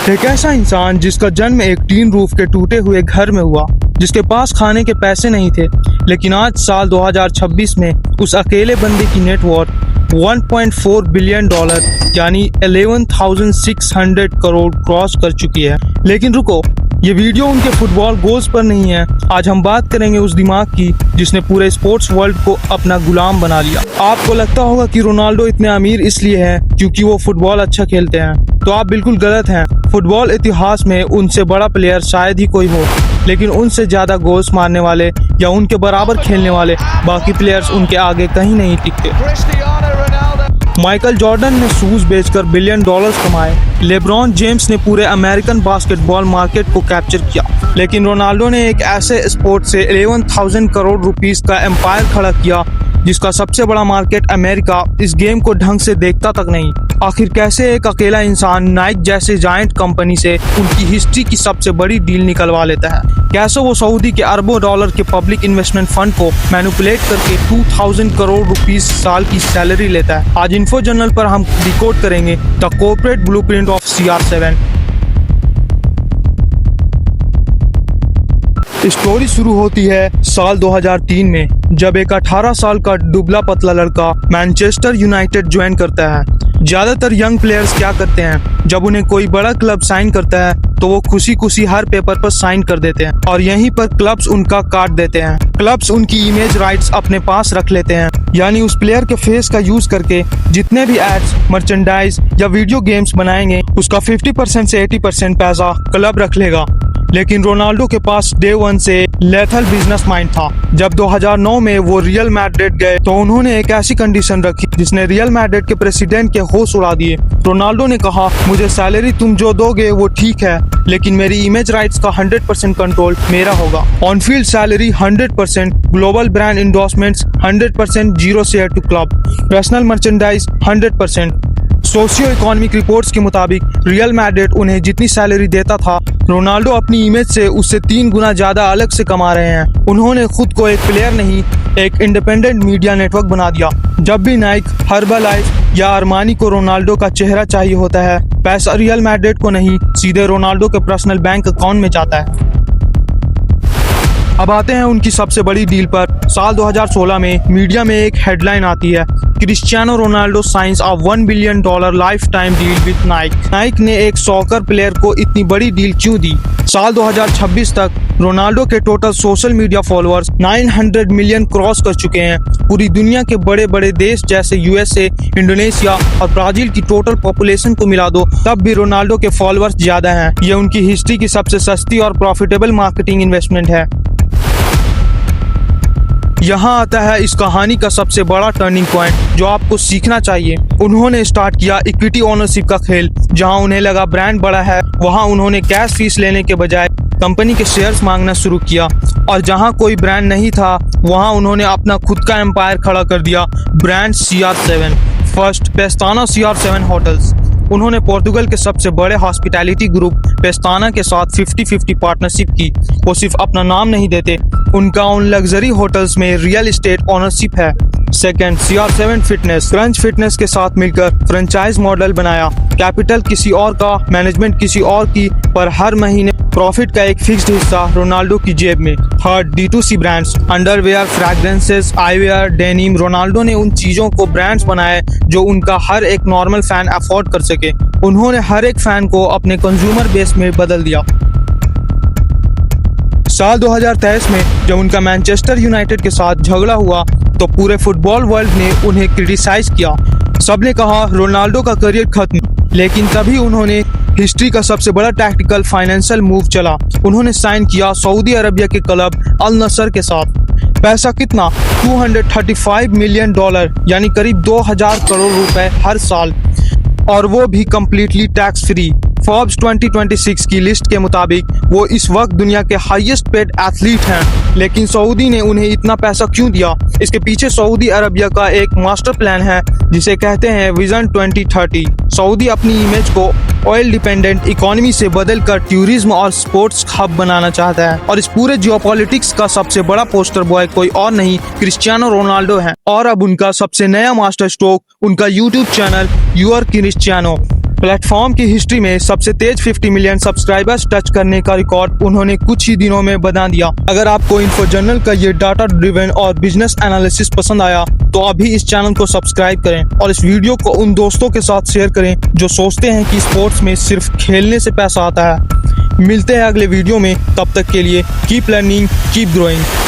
एक ऐसा इंसान जिसका जन्म एक टीन रूफ के टूटे हुए घर में हुआ, जिसके पास खाने के पैसे नहीं थे, लेकिन आज साल 2026 में उस अकेले बंदे की नेटवर्थ 1.4 बिलियन डॉलर यानी 11,600 करोड़ क्रॉस कर चुकी है। लेकिन रुको, ये वीडियो उनके फुटबॉल गोल्स पर नहीं है। आज हम बात करेंगे उस दिमाग की जिसने पूरे स्पोर्ट्स वर्ल्ड को अपना गुलाम बना लिया। आपको लगता होगा कि रोनाल्डो इतने अमीर इसलिए हैं क्योंकि वो फुटबॉल अच्छा खेलते हैं, तो आप बिल्कुल गलत हैं। फुटबॉल इतिहास में उनसे बड़ा प्लेयर शायद ही कोई हो, लेकिन उनसे ज्यादा गोल्स मारने वाले या उनके बराबर खेलने वाले बाकी प्लेयर्स उनके आगे कहीं नहीं टिकते। माइकल जॉर्डन ने शूज बेचकर बिलियन डॉलर्स कमाए। लेब्रॉन जेम्स ने पूरे अमेरिकन बास्केटबॉल मार्केट को कैप्चर किया, लेकिन रोनाल्डो ने एक ऐसे स्पोर्ट से 11,000 करोड़ रुपीस का एम्पायर खड़ा किया जिसका सबसे बड़ा मार्केट अमेरिका इस गेम को ढंग से देखता तक नहीं। आखिर कैसे एक अकेला इंसान नाइक जैसे जायंट कंपनी से उनकी हिस्ट्री की सबसे बड़ी डील निकलवा लेता है? कैसे वो सऊदी के अरबों डॉलर के पब्लिक इन्वेस्टमेंट फंड को मैनिपुलेट करके 2,000 करोड़ रुपीस साल की सैलरी लेता है? आज इन्फो जर्नल पर हम डिकोड करेंगे the corporate blueprint of CR7। Story शुरू होती है साल 2003 में, जब एक 18 साल का दुबला पतला लड़का मैनचेस्टर यूनाइटेड ज्वाइन करता है। ज्यादातर यंग प्लेयर्स क्या करते हैं, जब उन्हें कोई बड़ा क्लब साइन करता है तो वो खुशी खुशी हर पेपर पर साइन कर देते हैं और यहीं पर क्लब्स उनका काट देते हैं। क्लब्स उनकी इमेज राइट्स अपने पास रख लेते हैं, यानी उस प्लेयर के फेस का यूज करके जितने भी एड्स, मर्चेंडाइज या वीडियो गेम्स बनाएंगे उसका 50% से 80% पैसा क्लब रख लेगा। लेकिन रोनाल्डो के पास डे वन से लेथल बिजनेस माइंड था। जब 2009 में वो रियल मैड्रिड गए तो उन्होंने एक ऐसी कंडीशन रखी जिसने रियल मैड्रिड के प्रेसिडेंट के होश उड़ा दिए। रोनाल्डो ने कहा, मुझे सैलरी तुम जो दोगे वो ठीक है, लेकिन मेरी इमेज राइट्स का 100% कंट्रोल मेरा होगा। On field salary 100%, global brand endorsements 100%, zero share to club, personal merchandise 100%। Socio economic reports के मुताबिक रियल मैड्रिड उन्हें जितनी सैलरी देता था, रोनाल्डो अपनी इमेज से उससे 3 गुना ज्यादा अलग से कमा रहे हैं। उन्होंने खुद को एक प्लेयर नहीं, एक इंडिपेंडेंट मीडिया नेटवर्क बना दिया। जब भी नाइक, हर्बलाइफ या अरमानी को रोनाल्डो का चेहरा चाहिए होता है, पैसा रियल मैड्रिड को नहीं, सीधे रोनाल्डो के पर्सनल बैंक अकाउंट में जाता है। अब आते हैं उनकी सबसे बड़ी डील पर। साल 2016 में मीडिया में एक हेडलाइन आती है, Cristiano Ronaldo science a $1 billion life time deal with Naik. Naik ने एक सॉकर प्लेयर को इतनी बड़ी डील क्यों दी? साल 2026 तक रोनाल्डो के total social media followers 900 million cross कर चुके हैं। पूरी दुनिया के बड़े बड़े देश जैसे USA, इंडोनेशिया और ब्राजील की टोटल पॉपुलेशन को मिला दो, तब भी रोनाल्डो के फॉलोअर्स ज्यादा हैं। ये उनकी हिस्ट्री की सबसे सस्ती और प्रॉफिटेबल मार्केटिंग इन्वेस्टमेंट है। यहाँ आता है इस कहानी का सबसे बड़ा टर्निंग पॉइंट जो आपको सीखना चाहिए। उन्होंने स्टार्ट किया इक्विटी ओनरशिप का खेल। जहाँ उन्हें लगा ब्रांड बड़ा है, वहाँ उन्होंने कैश फीस लेने के बजाय कंपनी के शेयर्स मांगना शुरू किया, और जहाँ कोई ब्रांड नहीं था वहाँ उन्होंने अपना खुद का एम्पायर खड़ा कर दिया। Brand CR7। First, Pestana CR7 hotels. उन्होंने पोर्तुगल के सबसे बड़े हॉस्पिटैलिटी ग्रुप पेस्ताना के साथ 50-50 पार्टनरशिप की। वो सिर्फ अपना नाम नहीं देते, उनका उन लग्जरी होटल्स में रियल एस्टेट ओनरशिप है। Second, CR7 fitness. Crunch fitness के साथ मिलकर फ्रेंचाइज मॉडल बनाया। कैपिटल किसी और का, मैनेजमेंट किसी और की, पर हर महीने प्रॉफिट का एक फिक्स्ड हिस्सा रोनाल्डो की जेब में। Third, D2C brands. Underwear, fragrances, eyewear, denim. Ronaldo ने उन चीजों को ब्रांड्स बनाए जो उनका हर एक नॉर्मल फैन अफोर्ड कर सके। उन्होंने हर एक फैन को अपने कंज्यूमर बेस में बदल दिया। साल 2023 में जब उनका मैनचेस्टर यूनाइटेड के साथ झगड़ा हुआ तो पूरे फुटबॉल वर्ल्ड ने उन्हें क्रिटिसाइज किया। सबने कहा रोनाल्डो का करियर खत्म, लेकिन तभी उन्होंने हिस्ट्री का सबसे बड़ा टैक्टिकल फाइनेंशियल मूव चला। उन्होंने साइन किया सऊदी अरबिया के क्लब अल नसर के साथ। पैसा कितना? $235 मिलियन, यानी करीब 2,000 करोड़ रुपए हर साल, और वो भी कम्प्लीटली टैक्स फ्री। फोर्ब्स 2026 की लिस्ट के मुताबिक वो इस वक्त दुनिया के हाईएस्ट पेड एथलीट हैं। लेकिन सऊदी ने उन्हें इतना पैसा क्यों दिया? इसके पीछे सऊदी अरबिया का एक मास्टर प्लान है जिसे कहते हैं विजन 2030। सऊदी अपनी इमेज को ऑयल डिपेंडेंट इकोनॉमी से बदलकर टूरिज्म और स्पोर्ट्स हब बनाना चाहता है, और इस पूरे जियोपॉलिटिक्स का सबसे बड़ा पोस्टर बॉय कोई और नहीं, क्रिस्टियानो रोनाल्डो है। और अब उनका सबसे नया मास्टर स्ट्रोक उनका YouTube channel your Cristiano. Platform की हिस्ट्री में सबसे तेज 50 मिलियन सब्सक्राइबर्स टच करने का रिकॉर्ड उन्होंने कुछ ही दिनों में बना दिया। अगर आपको इन्फो जर्नल का ये डाटा ड्रिवन और बिजनेस एनालिसिस पसंद आया तो अभी इस चैनल को सब्सक्राइब करें और इस वीडियो को उन दोस्तों के साथ शेयर करें जो सोचते हैं कि स्पोर्ट्स में सिर्फ खेलने से पैसा आता है। मिलते हैं अगले वीडियो में, तब तक के लिए कीप लर्निंग, कीप ग्रोइंग।